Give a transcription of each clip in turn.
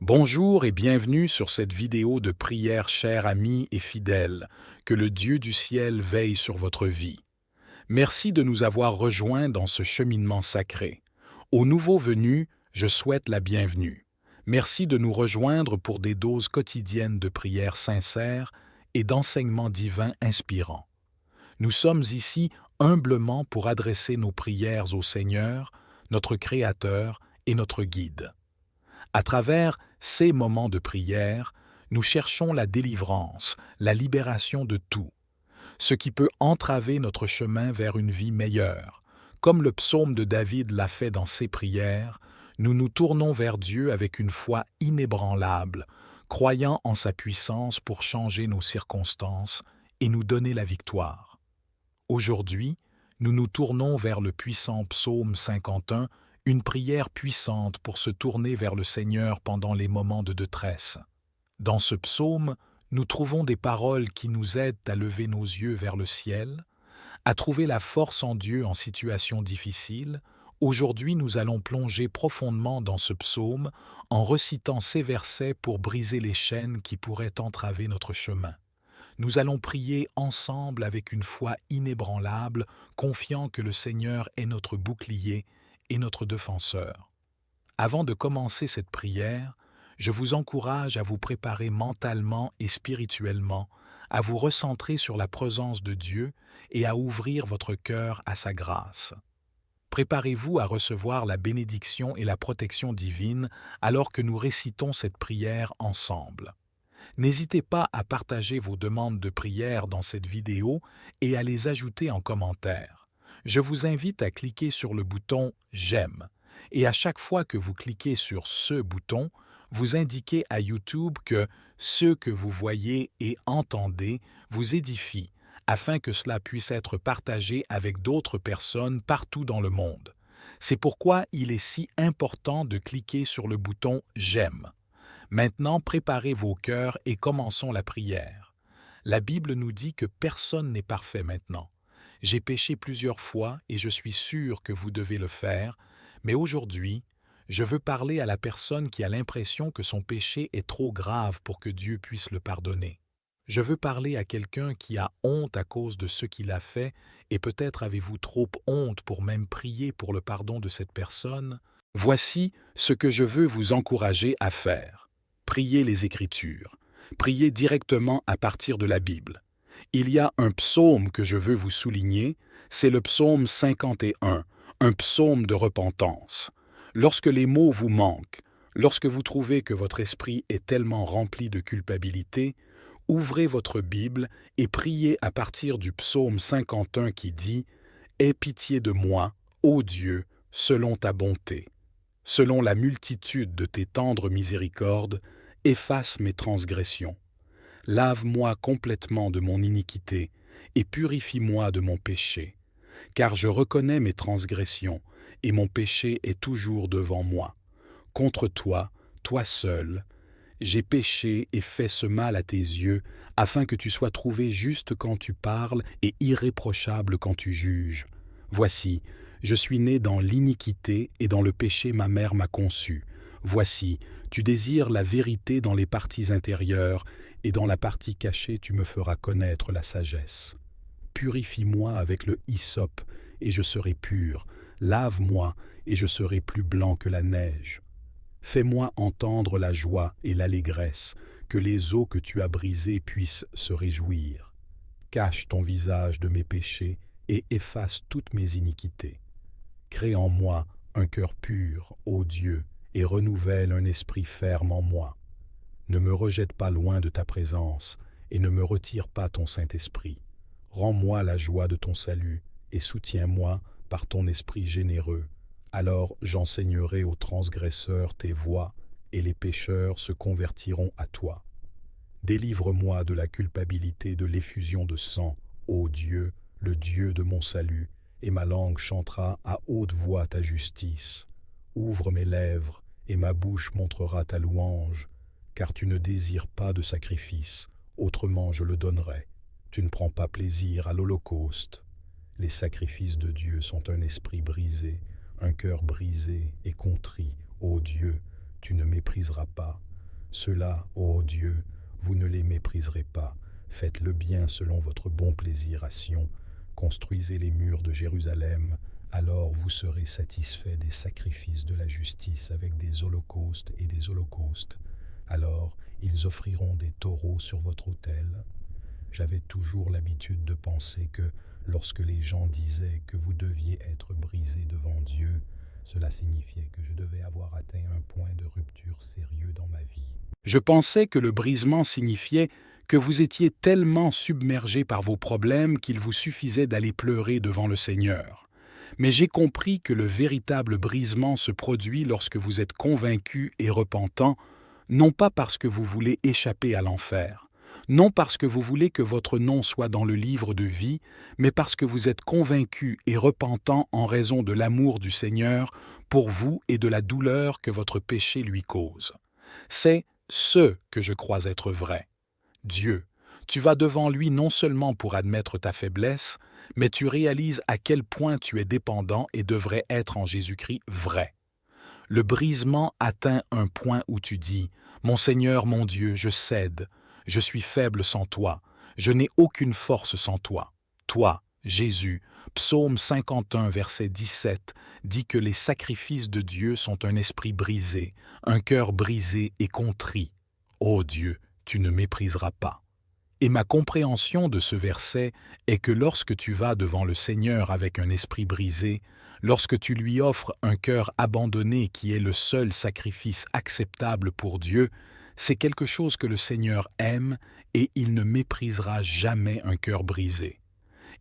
Bonjour et bienvenue sur cette vidéo de prière, chers amis et fidèles. Que le Dieu du ciel veille sur votre vie. Merci de nous avoir rejoints dans ce cheminement sacré. Aux nouveaux venus, je souhaite la bienvenue. Merci de nous rejoindre pour des doses quotidiennes de prières sincères et d'enseignements divins inspirants. Nous sommes ici humblement pour adresser nos prières au Seigneur, notre Créateur et notre Guide. À travers ces moments de prière, nous cherchons la délivrance, la libération de tout, ce qui peut entraver notre chemin vers une vie meilleure. Comme le psaume de David l'a fait dans ses prières, nous nous tournons vers Dieu avec une foi inébranlable, croyant en sa puissance pour changer nos circonstances et nous donner la victoire. Aujourd'hui, nous nous tournons vers le puissant psaume 51, une prière puissante pour se tourner vers le Seigneur pendant les moments de détresse. Dans ce psaume, nous trouvons des paroles qui nous aident à lever nos yeux vers le ciel, à trouver la force en Dieu en situation difficile. Aujourd'hui, nous allons plonger profondément dans ce psaume en recitant ces versets pour briser les chaînes qui pourraient entraver notre chemin. Nous allons prier ensemble avec une foi inébranlable, confiant que le Seigneur est notre bouclier et notre défenseur. Avant de commencer cette prière, je vous encourage à vous préparer mentalement et spirituellement, à vous recentrer sur la présence de Dieu et à ouvrir votre cœur à sa grâce. Préparez-vous à recevoir la bénédiction et la protection divine alors que nous récitons cette prière ensemble. N'hésitez pas à partager vos demandes de prière dans cette vidéo et à les ajouter en commentaire. Je vous invite à cliquer sur le bouton « J'aime » et à chaque fois que vous cliquez sur ce bouton, vous indiquez à YouTube que ce que vous voyez et entendez vous édifie, afin que cela puisse être partagé avec d'autres personnes partout dans le monde. C'est pourquoi il est si important de cliquer sur le bouton « J'aime ». Maintenant, préparez vos cœurs et commençons la prière. La Bible nous dit que personne n'est parfait maintenant. J'ai péché plusieurs fois et je suis sûr que vous devez le faire, mais aujourd'hui, je veux parler à la personne qui a l'impression que son péché est trop grave pour que Dieu puisse le pardonner. Je veux parler à quelqu'un qui a honte à cause de ce qu'il a fait et peut-être avez-vous trop honte pour même prier pour le pardon de cette personne. Voici ce que je veux vous encourager à faire. Priez les Écritures. Priez directement à partir de la Bible. Il y a un psaume que je veux vous souligner, c'est le psaume 51, un psaume de repentance. Lorsque les mots vous manquent, lorsque vous trouvez que votre esprit est tellement rempli de culpabilité, ouvrez votre Bible et priez à partir du psaume 51 qui dit « Aie pitié de moi, ô Dieu, selon ta bonté. Selon la multitude de tes tendres miséricordes, efface mes transgressions. Lave-moi complètement de mon iniquité et purifie-moi de mon péché, car je reconnais mes transgressions et mon péché est toujours devant moi. Contre toi, toi seul, j'ai péché et fait ce mal à tes yeux, afin que tu sois trouvé juste quand tu parles et irréprochable quand tu juges. Voici, je suis né dans l'iniquité et dans le péché ma mère m'a conçu. Voici, tu désires la vérité dans les parties intérieures, et dans la partie cachée tu me feras connaître la sagesse. Purifie-moi avec le hysope, et je serai pur. Lave-moi, et je serai plus blanc que la neige. Fais-moi entendre la joie et l'allégresse, que les os que tu as brisés puissent se réjouir. Cache ton visage de mes péchés et efface toutes mes iniquités. Crée en moi un cœur pur, ô Dieu, et renouvelle un esprit ferme en moi. Ne me rejette pas loin de ta présence, et ne me retire pas ton Saint-Esprit. Rends-moi la joie de ton salut, et soutiens-moi par ton esprit généreux. Alors j'enseignerai aux transgresseurs tes voies, et les pécheurs se convertiront à toi. Délivre-moi de la culpabilité de l'effusion de sang, ô Dieu, le Dieu de mon salut, et ma langue chantera à haute voix ta justice. Ouvre mes lèvres, et ma bouche montrera ta louange, car tu ne désires pas de sacrifice, autrement je le donnerais. Tu ne prends pas plaisir à l'holocauste. Les sacrifices de Dieu sont un esprit brisé, un cœur brisé et contrit. Ô Dieu, tu ne mépriseras pas. Ceux-là, ô Dieu, vous ne les mépriserez pas. Faites le bien selon votre bon plaisir à Sion. Construisez les murs de Jérusalem. Alors vous serez satisfaits des sacrifices de la justice avec des holocaustes et des holocaustes. Alors ils offriront des taureaux sur votre autel. J'avais toujours l'habitude de penser que lorsque les gens disaient que vous deviez être brisé devant Dieu, cela signifiait que je devais avoir atteint un point de rupture sérieux dans ma vie. Je pensais que le brisement signifiait que vous étiez tellement submergé par vos problèmes qu'il vous suffisait d'aller pleurer devant le Seigneur. Mais j'ai compris que le véritable brisement se produit lorsque vous êtes convaincu et repentant, non pas parce que vous voulez échapper à l'enfer, non parce que vous voulez que votre nom soit dans le livre de vie, mais parce que vous êtes convaincu et repentant en raison de l'amour du Seigneur pour vous et de la douleur que votre péché lui cause. C'est ce que je crois être vrai. Dieu, tu vas devant lui non seulement pour admettre ta faiblesse, mais tu réalises à quel point tu es dépendant et devrais être en Jésus-Christ vrai. Le brisement atteint un point où tu dis « Mon Seigneur, mon Dieu, je cède, je suis faible sans toi, je n'ai aucune force sans toi. » Toi, Jésus, Psaume 51, verset 17, dit que les sacrifices de Dieu sont un esprit brisé, un cœur brisé et contrit. Ô Dieu, tu ne mépriseras pas. Et ma compréhension de ce verset est que lorsque tu vas devant le Seigneur avec un esprit brisé, lorsque tu lui offres un cœur abandonné qui est le seul sacrifice acceptable pour Dieu, c'est quelque chose que le Seigneur aime et il ne méprisera jamais un cœur brisé.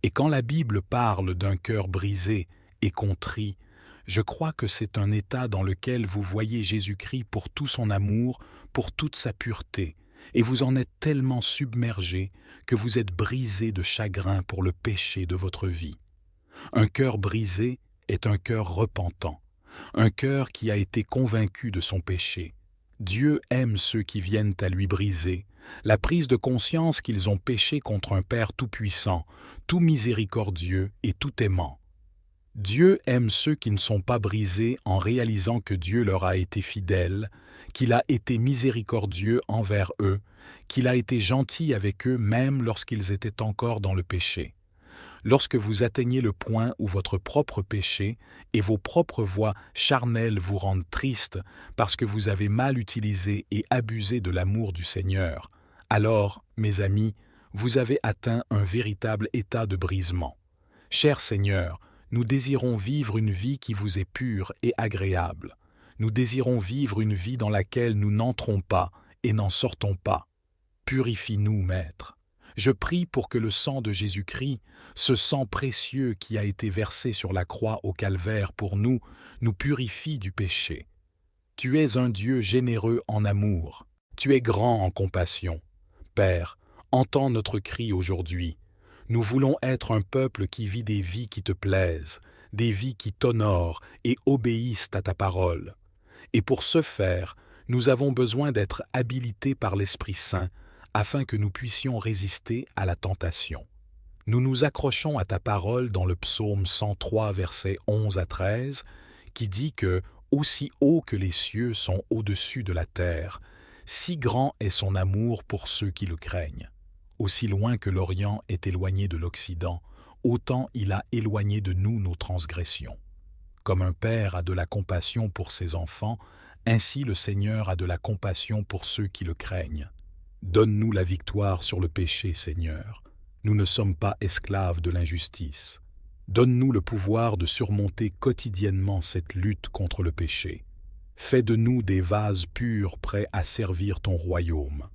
Et quand la Bible parle d'un cœur brisé et contrit, je crois que c'est un état dans lequel vous voyez Jésus-Christ pour tout son amour, pour toute sa pureté, et vous en êtes tellement submergé que vous êtes brisé de chagrin pour le péché de votre vie. Un cœur brisé est un cœur repentant, un cœur qui a été convaincu de son péché. Dieu aime ceux qui viennent à lui briser, la prise de conscience qu'ils ont péché contre un Père tout-puissant, tout miséricordieux et tout aimant. Dieu aime ceux qui ne sont pas brisés en réalisant que Dieu leur a été fidèle, qu'il a été miséricordieux envers eux, qu'il a été gentil avec eux même lorsqu'ils étaient encore dans le péché. Lorsque vous atteignez le point où votre propre péché et vos propres voies charnelles vous rendent triste parce que vous avez mal utilisé et abusé de l'amour du Seigneur, alors, mes amis, vous avez atteint un véritable état de brisement. Cher Seigneur, nous désirons vivre une vie qui vous est pure et agréable. Nous désirons vivre une vie dans laquelle nous n'entrons pas et n'en sortons pas. Purifie-nous, Maître. Je prie pour que le sang de Jésus-Christ, ce sang précieux qui a été versé sur la croix au calvaire pour nous, nous purifie du péché. Tu es un Dieu généreux en amour. Tu es grand en compassion. Père, entends notre cri aujourd'hui. Nous voulons être un peuple qui vit des vies qui te plaisent, des vies qui t'honorent et obéissent à ta parole. Et pour ce faire, nous avons besoin d'être habilités par l'Esprit Saint afin que nous puissions résister à la tentation. Nous nous accrochons à ta parole dans le psaume 103, versets 11 à 13, qui dit que « Aussi haut que les cieux sont au-dessus de la terre, si grand est son amour pour ceux qui le craignent. Aussi loin que l'Orient est éloigné de l'Occident, autant il a éloigné de nous nos transgressions. Comme un père a de la compassion pour ses enfants, ainsi le Seigneur a de la compassion pour ceux qui le craignent. Donne-nous la victoire sur le péché, Seigneur. Nous ne sommes pas esclaves de l'injustice. Donne-nous le pouvoir de surmonter quotidiennement cette lutte contre le péché. Fais de nous des vases purs prêts à servir ton royaume.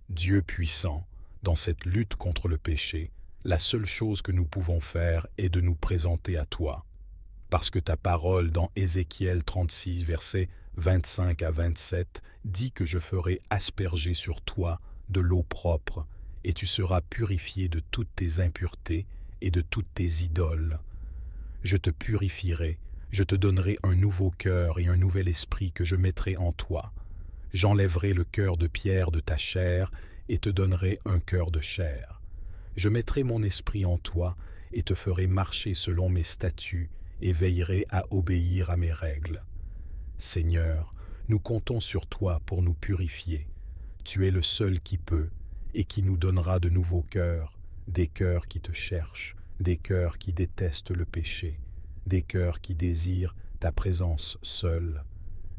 Dieu puissant, dans cette lutte contre le péché, la seule chose que nous pouvons faire est de nous présenter à toi. Parce que ta parole dans Ézéchiel 36, versets 25 à 27, dit que je ferai asperger sur toi de l'eau propre, et tu seras purifié de toutes tes impuretés et de toutes tes idoles. Je te purifierai, je te donnerai un nouveau cœur et un nouvel esprit que je mettrai en toi. J'enlèverai le cœur de pierre de ta chair et te donnerai un cœur de chair. Je mettrai mon esprit en toi et te ferai marcher selon mes statuts et veillerai à obéir à mes règles. Seigneur, nous comptons sur toi pour nous purifier. Tu es le seul qui peut et qui nous donnera de nouveaux cœurs, des cœurs qui te cherchent, des cœurs qui détestent le péché, des cœurs qui désirent ta présence seule.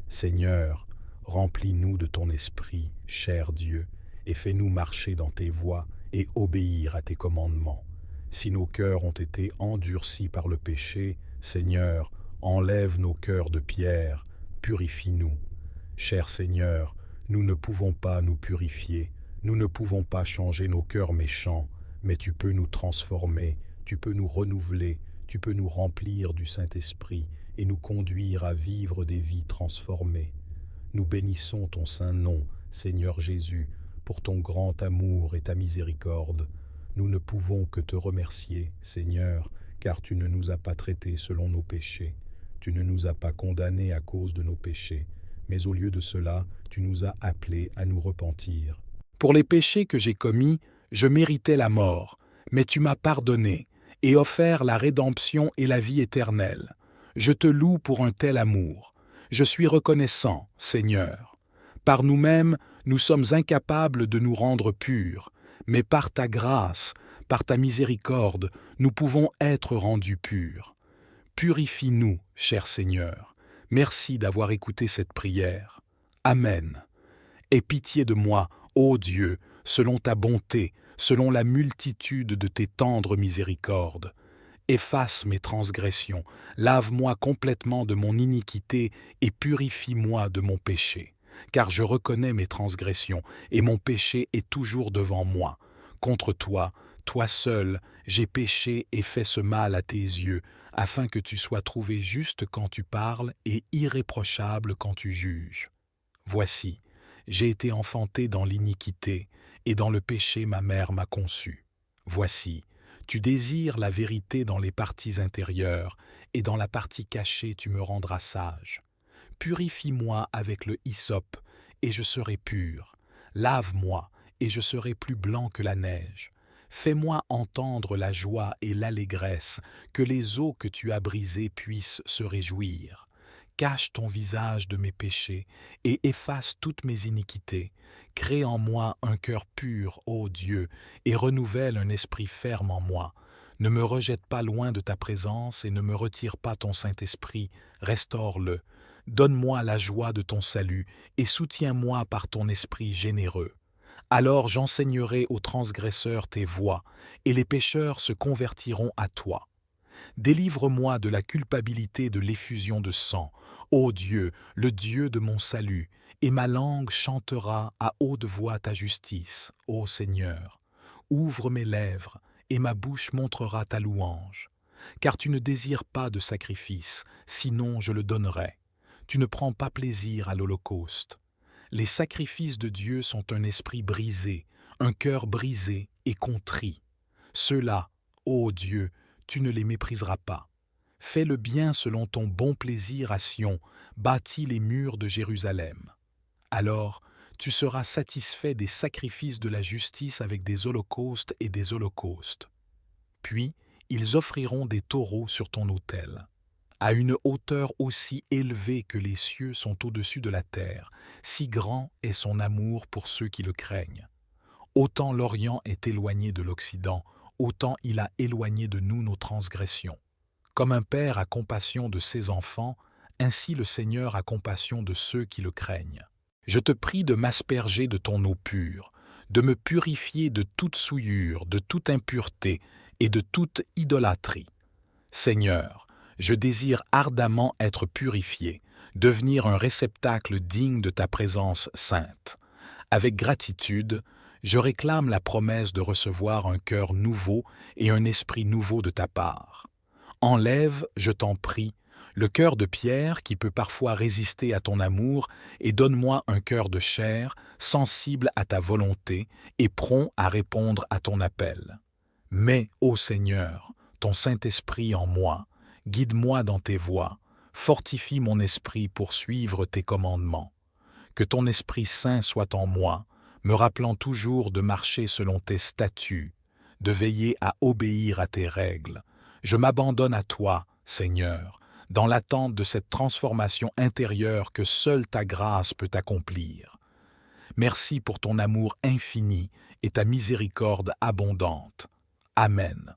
Seigneur, remplis-nous de ton esprit, cher Dieu, et fais-nous marcher dans tes voies et obéir à tes commandements. Si nos cœurs ont été endurcis par le péché, Seigneur, enlève nos cœurs de pierre, purifie-nous. Cher Seigneur, nous ne pouvons pas nous purifier, nous ne pouvons pas changer nos cœurs méchants, mais tu peux nous transformer, tu peux nous renouveler, tu peux nous remplir du Saint-Esprit et nous conduire à vivre des vies transformées. Nous bénissons ton saint nom, Seigneur Jésus, pour ton grand amour et ta miséricorde. Nous ne pouvons que te remercier, Seigneur, car tu ne nous as pas traités selon nos péchés. Tu ne nous as pas condamnés à cause de nos péchés, mais au lieu de cela, tu nous as appelés à nous repentir. Pour les péchés que j'ai commis, je méritais la mort, mais tu m'as pardonné et offert la rédemption et la vie éternelle. Je te loue pour un tel amour. Je suis reconnaissant, Seigneur. Par nous-mêmes, nous sommes incapables de nous rendre purs, mais par ta grâce, par ta miséricorde, nous pouvons être rendus purs. Purifie-nous, cher Seigneur. Merci d'avoir écouté cette prière. Amen. Aie pitié de moi, ô Dieu, selon ta bonté, selon la multitude de tes tendres miséricordes. Efface mes transgressions, lave-moi complètement de mon iniquité et purifie-moi de mon péché. Car je reconnais mes transgressions, et mon péché est toujours devant moi. Contre toi, toi seul, j'ai péché et fait ce mal à tes yeux, afin que tu sois trouvé juste quand tu parles et irréprochable quand tu juges. Voici, j'ai été enfanté dans l'iniquité, et dans le péché ma mère m'a conçu. Voici, tu désires la vérité dans les parties intérieures, et dans la partie cachée tu me rendras sage. Purifie-moi avec le hysope, et je serai pur. Lave-moi, et je serai plus blanc que la neige. Fais-moi entendre la joie et l'allégresse, que les eaux que tu as brisées puissent se réjouir. Cache ton visage de mes péchés, et efface toutes mes iniquités. Crée en moi un cœur pur, ô Dieu, et renouvelle un esprit ferme en moi. Ne me rejette pas loin de ta présence, et ne me retire pas ton Saint-Esprit. Restaure-le. Donne-moi la joie de ton salut, et soutiens-moi par ton esprit généreux. Alors j'enseignerai aux transgresseurs tes voies, et les pécheurs se convertiront à toi. Délivre-moi de la culpabilité de l'effusion de sang, ô Dieu, le Dieu de mon salut, et ma langue chantera à haute voix ta justice, ô Seigneur. Ouvre mes lèvres, et ma bouche montrera ta louange. Car tu ne désires pas de sacrifice, sinon je le donnerais. Tu ne prends pas plaisir à l'holocauste. Les sacrifices de Dieu sont un esprit brisé, un cœur brisé et contrit. Ceux-là, ô Dieu, tu ne les mépriseras pas. Fais le bien selon ton bon plaisir à Sion, bâtis les murs de Jérusalem. Alors, tu seras satisfait des sacrifices de la justice avec des holocaustes et des holocaustes. Puis, ils offriront des taureaux sur ton autel. À une hauteur aussi élevée que les cieux sont au-dessus de la terre, si grand est son amour pour ceux qui le craignent. Autant l'Orient est éloigné de l'Occident, autant il a éloigné de nous nos transgressions. Comme un père a compassion de ses enfants, ainsi le Seigneur a compassion de ceux qui le craignent. Je te prie de m'asperger de ton eau pure, de me purifier de toute souillure, de toute impureté et de toute idolâtrie. Seigneur, je désire ardemment être purifié, devenir un réceptacle digne de ta présence sainte. Avec gratitude, je réclame la promesse de recevoir un cœur nouveau et un esprit nouveau de ta part. Enlève, je t'en prie, le cœur de pierre qui peut parfois résister à ton amour et donne-moi un cœur de chair, sensible à ta volonté et prompt à répondre à ton appel. Mets, ô Seigneur, ton Saint-Esprit en moi, guide-moi dans tes voies, fortifie mon esprit pour suivre tes commandements. Que ton Esprit Saint soit en moi, me rappelant toujours de marcher selon tes statuts, de veiller à obéir à tes règles. Je m'abandonne à toi, Seigneur, dans l'attente de cette transformation intérieure que seule ta grâce peut accomplir. Merci pour ton amour infini et ta miséricorde abondante. Amen.